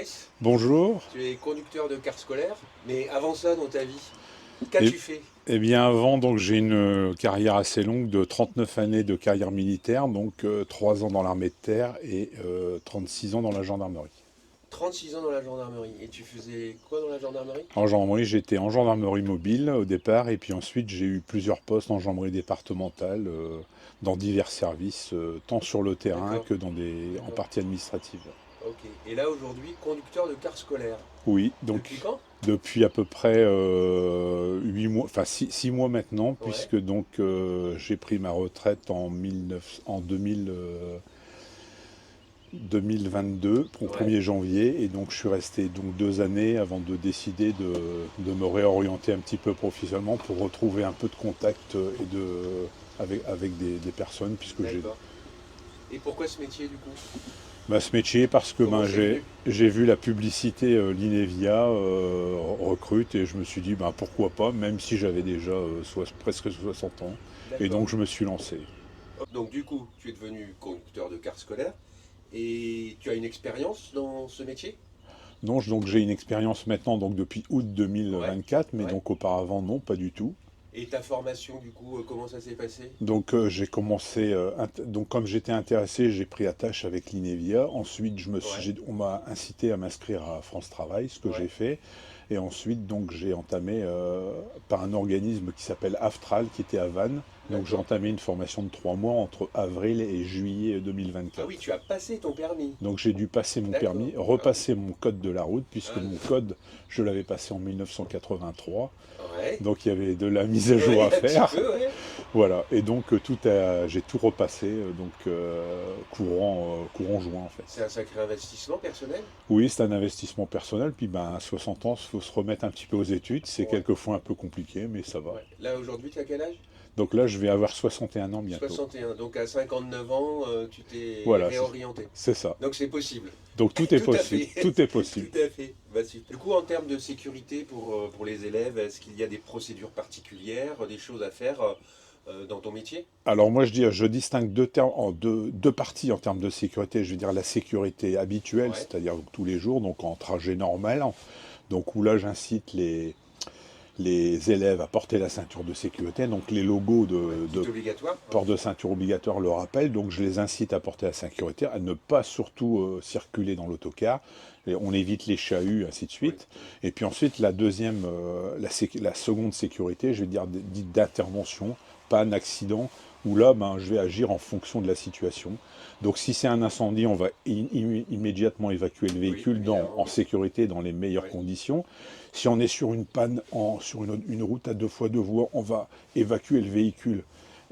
Maurice, Bonjour. tu es conducteur de car scolaire, mais avant ça dans ta vie, Eh, qu'as-tu fait? eh bien avant, donc j'ai une carrière assez longue de 39 années de carrière militaire, donc 3 ans dans l'armée de terre et 36 ans dans la gendarmerie. 36 ans dans la gendarmerie. Et tu faisais quoi dans la gendarmerie? En gendarmerie, j'étais en gendarmerie mobile au départ, et puis ensuite j'ai eu plusieurs postes en gendarmerie départementale, dans divers services, tant sur le terrain D'accord, que dans en d'accord. partie administrative. Ok. Et là aujourd'hui, conducteur de car scolaire. Oui, donc Depuis quand? depuis à peu près 8 mois, enfin 6 mois maintenant, Ouais, puisque donc j'ai pris ma retraite en 2022, au ouais. 1er janvier, et donc je suis resté donc 2 années avant de décider de me réorienter un petit peu professionnellement pour retrouver un peu de contact avec des personnes, puisque D'accord. Et pourquoi ce métier du coup? ce métier, parce que Comment c'est venu? j'ai vu la publicité l'Inevia recrute, et je me suis dit pourquoi pas, même si j'avais déjà presque 60 ans. Et D'accord. donc je me suis lancé. Donc du coup, tu es devenu conducteur de car scolaire et tu as une expérience dans ce métier? Non, donc j'ai une expérience maintenant donc depuis août Ouais, 2024, mais ouais. donc auparavant non, pas du tout. Et ta formation du coup, comment ça s'est passé? Donc j'ai commencé, donc comme j'étais intéressé, j'ai pris attache avec l'Inevia. Ensuite, Ouais, on m'a incité à m'inscrire à France Travail, ce que j'ai ouais. fait. Et ensuite, donc j'ai entamé par un organisme qui s'appelle Aftral, qui était à Vannes. Donc j'ai D'accord. entamé une formation de 3 mois entre avril et juillet Ah oui, 2024. tu as passé ton permis. Donc j'ai dû passer mon D'accord. permis, Ah oui. repasser mon code de la route, puisque Ah, mon code, je l'avais passé en 1983. ouais. Donc il y avait de la mise à jour à Ouais, un petit faire. peu, ouais. Voilà, et donc j'ai tout repassé, courant juin en fait. C'est un sacré investissement personnel. Oui, c'est un investissement personnel, puis à 60 ans, il faut se remettre un petit peu aux études, c'est Ouais. quelquefois un peu compliqué, mais ça va. Ouais. Là, aujourd'hui, tu as quel âge? Donc là, je vais avoir 61 ans bientôt. 61. Donc à 59 ans, tu t'es Voilà, réorienté. c'est ça. Donc c'est possible. Donc tout est Tout à possible, fait. tout est possible. Tout à fait. Bah, super. Du coup, en termes de sécurité pour les élèves, est-ce qu'il y a des procédures particulières, des choses à faire dans ton métier? Alors moi, je distingue deux parties en termes de sécurité. Je veux dire la sécurité habituelle, Ouais. c'est-à-dire tous les jours, donc en trajet normal, donc où là, j'incite les élèves à porter la ceinture de sécurité. Donc les logos Ouais. Qui de est obligatoire, hein. port de ceinture obligatoire le rappellent. Donc je les incite à porter la sécurité, à ne pas surtout circuler dans l'autocar. Et on évite les chahuts, ainsi de Oui, suite. oui. Et puis ensuite, la seconde sécurité, je vais dire dite d'intervention, pas un accident, où là, je vais agir en fonction de la situation. Donc si c'est un incendie, on va immédiatement évacuer le Oui, véhicule évidemment, en oui. sécurité, dans les meilleures Oui. conditions. Si on est sur une panne, sur une route à 2x2 voies, on va évacuer le véhicule,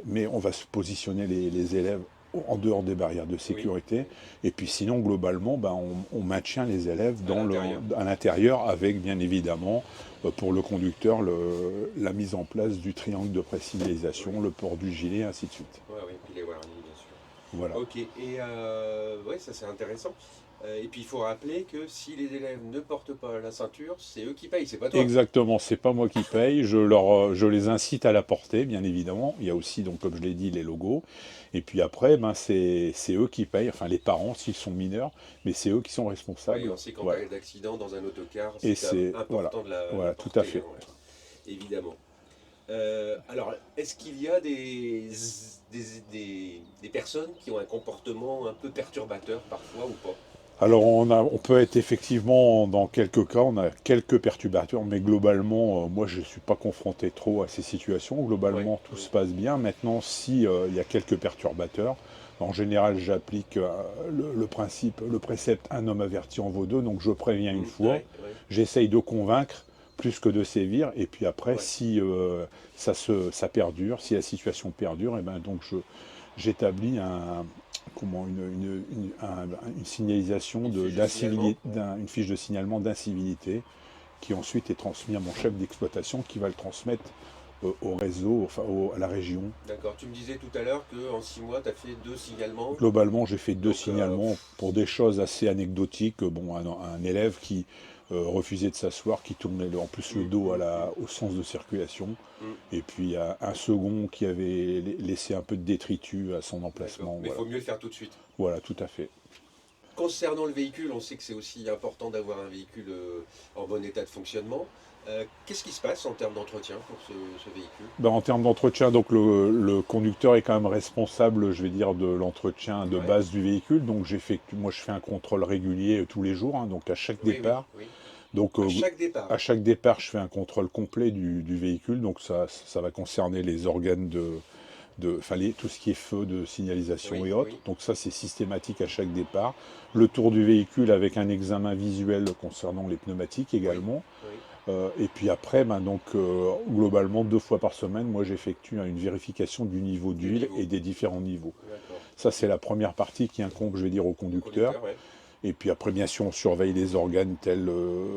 mais on va se positionner les élèves en dehors des barrières de Oui. sécurité. Oui. Et puis sinon, globalement, on maintient les élèves À l'intérieur. à l'intérieur, avec bien évidemment, pour le conducteur, la mise en place du triangle de présignalisation, Oui. le port du gilet, ainsi de suite. Ouais, oui, puis les warnings, bien sûr. Voilà. Ok, et ouais, ça c'est intéressant. Et puis il faut rappeler que si les élèves ne portent pas la ceinture, c'est eux qui payent, c'est pas toi. Exactement, c'est pas moi qui paye, je les incite à la porter, bien évidemment. Il y a aussi, donc, comme je l'ai dit, les logos. Et puis après, c'est eux qui payent, enfin les parents s'ils sont mineurs, mais c'est eux qui sont Oui, responsables. on sait qu'en Voilà. cas d'accident dans un autocar, Et c'est quand même c'est, voilà, important de la voilà, tout à porter, hein, fait. ouais, évidemment. Alors, est-ce qu'il y a des personnes qui ont un comportement un peu perturbateur parfois ou pas? Alors on peut être effectivement, dans quelques cas, on a quelques perturbateurs, mais globalement, moi je ne suis pas confronté trop à ces situations. Oui, Globalement, tout se oui, passe bien. Maintenant, si il y a quelques perturbateurs, en général, j'applique le principe, le précepte un homme averti en vaut deux. Donc je préviens une fois, ouais, ouais, j'essaye de convaincre plus que de sévir, et puis après, ouais. si ça perdure, si la situation perdure, et ben donc j'établis une signalisation Une fiche de signalement? une fiche de signalement d'incivilité, qui ensuite est transmis à mon chef d'exploitation, qui va le transmettre au réseau, enfin à la région. D'accord. Tu me disais tout à l'heure qu'en 6 mois, tu as fait 2 signalements. Globalement, j'ai fait deux Donc, signalements pour des choses assez anecdotiques. Bon, un élève qui refusait de s'asseoir, qui tournait en plus le dos au sens de circulation. hum, Et puis un second qui avait laissé un peu de détritus à son d'accord. emplacement. Mais il Voilà. faut mieux le faire tout de suite. Voilà, tout à fait. concernant le véhicule, on sait que c'est aussi important d'avoir un véhicule en bon état de fonctionnement. Qu'est-ce qui se passe en termes d'entretien pour ce véhicule? Ben, en termes d'entretien, donc le conducteur est quand même responsable, je vais dire, de l'entretien de Ouais. base du véhicule. Donc moi je fais un contrôle régulier tous les jours, hein, donc à chaque Oui, oui, départ. oui. Donc À chaque départ. à chaque départ, je fais un contrôle complet du véhicule. Donc ça va concerner les organes enfin, tout ce qui est feu de signalisation Oui, et autres. oui, Donc ça c'est systématique à chaque départ. Le tour du véhicule avec un examen visuel concernant les pneumatiques oui, également. oui. Et puis après, ben donc, globalement, 2 fois par semaine, moi j'effectue une vérification du niveau Du d'huile niveau. et des différents niveaux. D'accord. Ça, c'est la première partie qui incombe, je vais dire, au Au conducteur. conducteur, ouais. Et puis après, bien sûr, on surveille les organes tels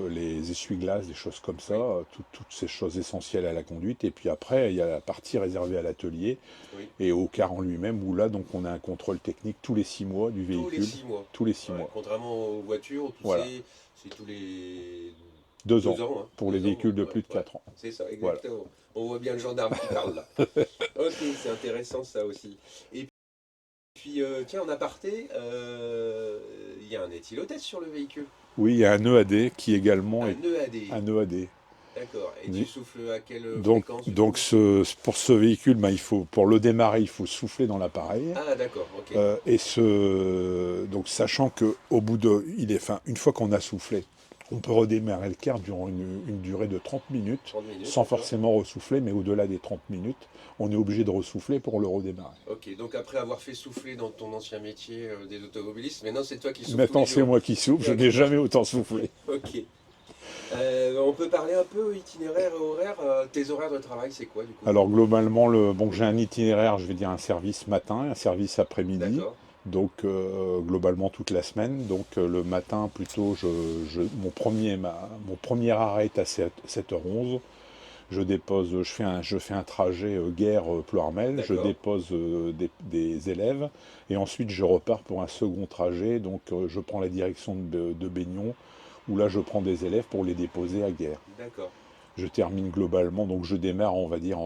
les essuie-glaces, des choses comme ça, Oui, toutes ces choses essentielles à la conduite. Et puis après, il y a la partie réservée à l'atelier oui. et au car en lui-même, où là, donc, on a un contrôle technique tous les 6 mois du Tous les véhicule. 6 mois. Tous les six Ouais. mois. Contrairement aux voitures, où tu Voilà. sais, c'est tous les 2 ans 2 ans, hein. pour les 2 ans, véhicules de ouais, plus de ouais. 4 ans. C'est ça, Voilà. exactement. On voit bien le gendarme qui parle là. Ok, c'est intéressant ça aussi. Et puis, tiens, en aparté, il y a un éthylotest sur le véhicule. Oui, il y a un EAD qui également est Un EAD. un EAD. D'accord. Et tu souffles à quelle Donc, fréquence du donc coup? pour ce véhicule, ben, pour le démarrer, il faut souffler dans l'appareil. Ah, d'accord, ok. Donc, sachant que au bout de, enfin, une fois qu'on a soufflé, on peut redémarrer le car durant une durée de 30 minutes, 30 minutes, sans d'accord. forcément ressouffler, mais au-delà des 30 minutes, on est obligé de ressouffler pour le redémarrer. Ok, donc après avoir fait souffler dans ton ancien métier des automobilistes, maintenant c'est toi qui souffles tous Maintenant, les c'est jours. moi qui souffle, je n'ai D'accord, jamais autant soufflé. ok. On peut parler un peu itinéraire et horaire. Tes horaires de travail, c'est quoi du coup? Alors globalement, j'ai un itinéraire, je vais dire un service matin, un service après-midi, D'accord, donc globalement toute la semaine. Donc le matin plutôt, mon premier arrêt est à 7h11. Je fais un trajet Guerre-Ploërmel, je d'accord, dépose des élèves et ensuite je repars pour un second trajet. Donc je prends la direction de Baignon où là je prends des élèves pour les déposer à Guerre. d'accord. Je termine globalement, donc je démarre, on va dire,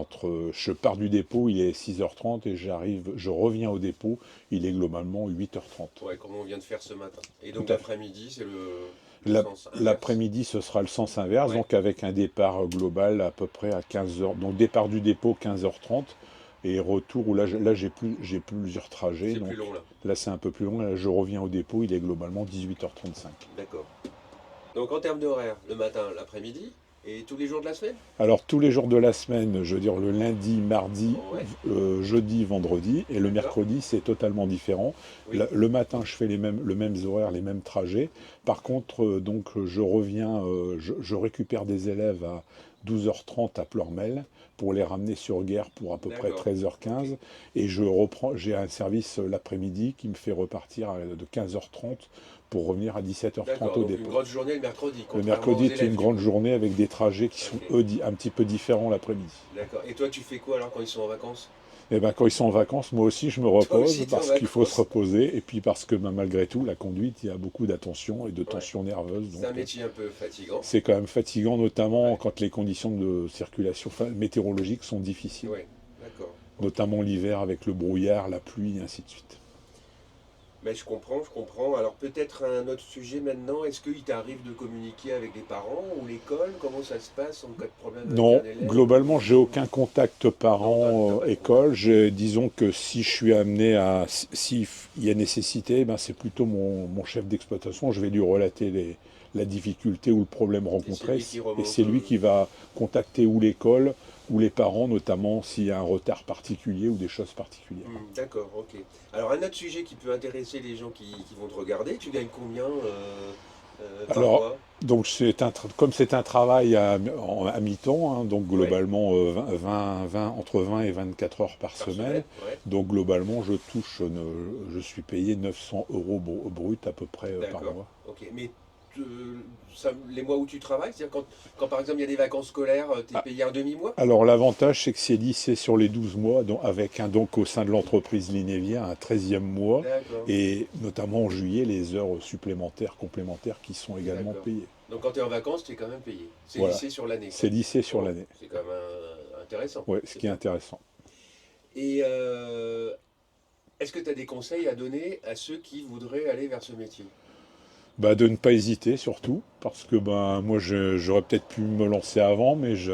je pars du dépôt, il est 6h30 et je reviens au dépôt, il est globalement 8h30. Ouais, comme on vient de faire ce matin. Et Tout donc à fait. l'après-midi, c'est le sens inverse. L'après-midi, ce sera le sens inverse, Ouais, donc avec un départ global à peu près à 15h. Donc départ du dépôt 15h30 et retour où là j'ai plusieurs trajets, c'est donc plus long là. là c'est un peu plus long, là je reviens au dépôt, il est globalement 18h35. D'accord. Donc en termes d'horaire, le matin, l'après-midi, et tous les jours de la semaine? Alors tous les jours de la semaine, je veux dire le lundi, mardi, Ouais, jeudi, vendredi, et le d'accord. mercredi c'est totalement différent. Oui, Le matin je fais le mêmes horaires, les mêmes trajets. Par contre, donc je reviens, je récupère des élèves à 12h30 à Ploërmel pour les ramener sur Guerre pour à peu près d'accord. Ok. 13h15. Et j'ai un service l'après-midi qui me fait repartir de 15h30 pour revenir à 17h30 D'accord, au donc une dépôt. grosse journée le mercredi, Le contrairement aux mercredi est une élèves du grande coup. journée avec des trajets qui sont Ok, eux un petit peu différents l'après-midi. d'accord. Et toi, tu fais quoi alors quand ils sont en vacances? Et ben quand ils sont en vacances, moi aussi je me Toi repose aussi, t'es en parce qu'il faut se vacances. reposer et puis parce que ben, malgré tout la conduite il y a beaucoup d'attention et de Ouais. tension nerveuse C'est donc un métier un peu fatigant. c'est quand même fatigant notamment Ouais, quand les conditions de circulation météorologiques sont difficiles, ouais, d'accord. Ok. notamment l'hiver avec le brouillard, la pluie et ainsi de suite. Mais je comprends, je comprends. Alors peut-être un autre sujet maintenant. Est-ce qu'il t'arrive de communiquer avec les parents ou l'école? Comment ça se passe en cas de problème avec Non, un élève globalement, j'ai ou... aucun contact Non, t'as pas de contact. parent-école. Disons que si je suis amené à, s'il y a nécessité, ben c'est plutôt mon chef d'exploitation. Je vais lui relater la difficulté ou le problème Et c'est rencontré. lui qui Et remonte. c'est lui qui va contacter ou l'école ou les parents, notamment s'il y a un retard particulier ou des choses particulières. D'accord, ok. Alors un autre sujet qui peut intéresser les gens qui vont te regarder, tu gagnes combien par Alors, mois? donc comme c'est un travail à mi-temps, hein, donc Ouais, globalement entre 20 et 24 heures par par semaine, semaine, ouais. donc globalement je suis payé 900 euros brut à peu près par D'accord, mois. ok. Mais les mois où tu travailles, c'est-à-dire quand par exemple il y a des vacances scolaires, tu es Ah, payé un demi-mois? alors l'avantage c'est que c'est lissé sur les 12 mois, avec donc au sein de l'entreprise Linévia un 13e mois, D'accord, et notamment en juillet les heures supplémentaires, complémentaires qui sont également d'accord. payées. Donc quand tu es en vacances, tu es quand même payé. C'est Voilà, lissé sur l'année, c'est quoi. lissé sur Bon, l'année. c'est quand même intéressant, Ouais, ce c'est qui est top. intéressant. Et est-ce que tu as des conseils à donner à ceux qui voudraient aller vers ce métier? Bah, de ne pas hésiter surtout, parce que ben, moi j'aurais peut-être pu me lancer avant, mais je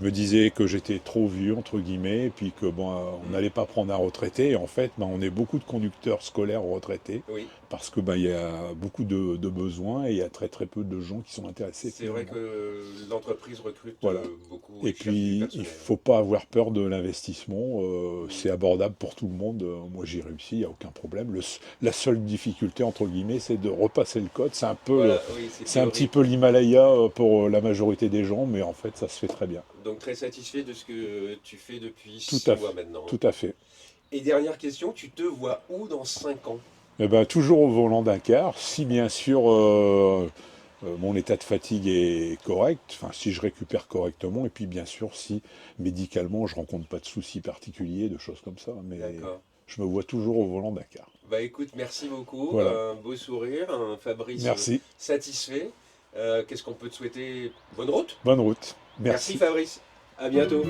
me disais que j'étais trop vieux, entre guillemets, et puis que bon, on Mm. n'allait pas prendre un retraité. Et en fait, ben, on est beaucoup de conducteurs scolaires retraités, Oui, parce que ben, il y a beaucoup de besoins et il y a très très peu de gens qui sont intéressés c'est vrai finalement. que l'entreprise recrute Voilà. beaucoup Et et cherche du puis, il personnel. faut pas avoir peur de l'investissement. Mm. C'est abordable pour tout le monde. Moi, j'y réussi, il n'y a aucun problème. La seule difficulté, entre guillemets, c'est de repasser le code. Voilà, oui, c'est C'est un petit théorique. peu l'Himalaya pour la majorité des gens, mais en fait, ça se fait très bien. Donc très satisfait de ce que tu fais depuis Tout 6 à mois fait. maintenant, hein. Tout à fait. Et dernière question, tu te vois où dans 5 ans? Eh ben, toujours au volant d'un car, si bien sûr mon état de fatigue est correct, enfin si je récupère correctement, et puis bien sûr si médicalement je rencontre pas de soucis particuliers, de choses comme ça, mais D'accord. je me vois toujours au volant d'un car. Bah écoute, merci beaucoup, Voilà, un beau sourire, un Fabrice merci, satisfait. Qu'est-ce qu'on peut te souhaiter? Bonne route. bonne route, Merci merci. Fabrice, à bientôt.